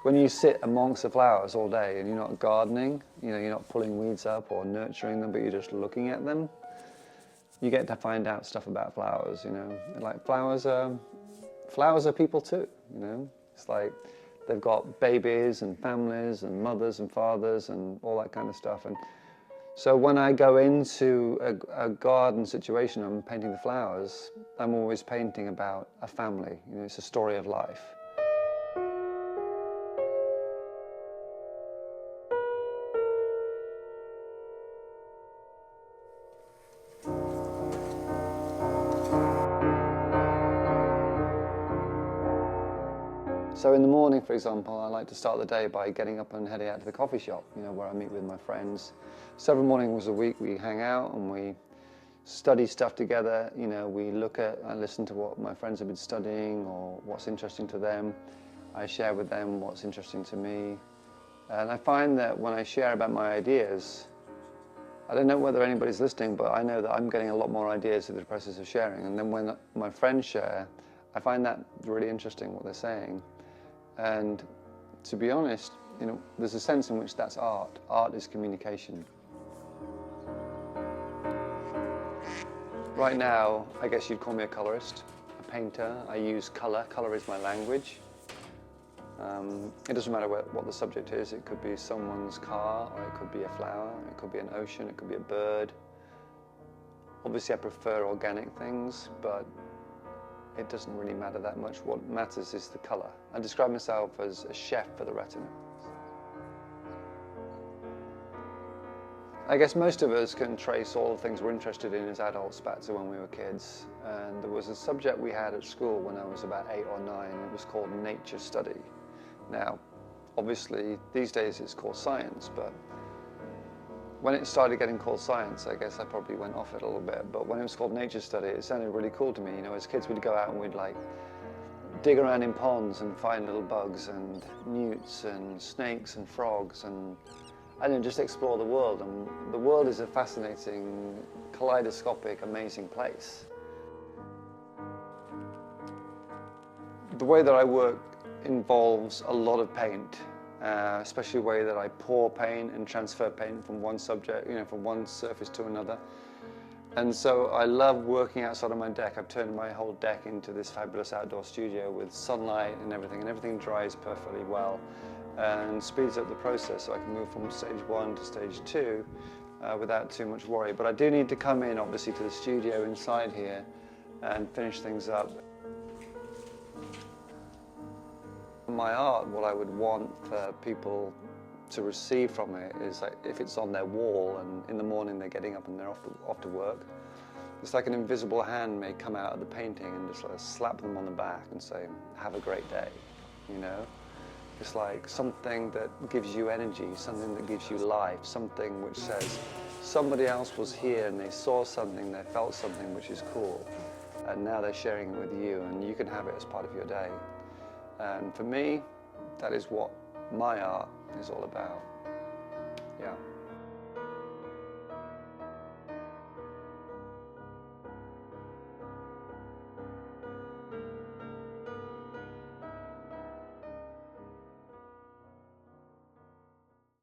when you sit amongst the flowers all day and you're not gardening, you're not pulling weeds up or nurturing them, but you're just looking at them, you get to find out stuff about flowers, Like flowers are people too, It's like they've got babies and families and mothers and fathers and all that kind of stuff. And so when I go into a garden situation, I'm painting the flowers, I'm always painting about a family, it's a story of life. So in the morning, for example, I like to start the day by getting up and heading out to the coffee shop, where I meet with my friends. Several mornings a week we hang out and we study stuff together. We I listen to what my friends have been studying or what's interesting to them. I share with them what's interesting to me. And I find that when I share about my ideas, I don't know whether anybody's listening, but I know that I'm getting a lot more ideas through the process of sharing. And then when my friends share, I find that really interesting what they're saying. And to be honest, there's a sense in which that's art. Art is communication. Right now, I guess you'd call me a colorist, a painter. I use color. Color is my language. It doesn't matter what the subject is. It could be someone's car, or it could be a flower, it could be an ocean, it could be a bird. Obviously, I prefer organic things, but it doesn't really matter that much. What matters is the color. I describe myself as a chef for the retina. I guess most of us can trace all the things we're interested in as adults back to when we were kids. And there was a subject we had at school when I was about 8 or 9. It was called nature study. Now, obviously, these days it's called science, but when it started getting called science, I guess I probably went off it a little bit. But when it was called nature study, it sounded really cool to me. As kids, we'd go out and we'd dig around in ponds and find little bugs and newts and snakes and frogs and just explore the world. And the world is a fascinating, kaleidoscopic, amazing place. The way that I work involves a lot of paint. Especially the way that I pour paint and transfer paint from one subject, from one surface to another. And so I love working outside on my deck. I've turned my whole deck into this fabulous outdoor studio with sunlight and everything dries perfectly well and speeds up the process so I can move from stage 1 to stage 2 without too much worry. But I do need to come in, obviously, to the studio inside here and finish things up. My art, what I would want for people to receive from it is like if it's on their wall and in the morning they're getting up and they're off to work, it's like an invisible hand may come out of the painting and just slap them on the back and say, have a great day, It's like something that gives you energy, something that gives you life, something which says somebody else was here and they saw something, they felt something which is cool, and now they're sharing it with you and you can have it as part of your day. And for me, that is what my art is all about. Yeah.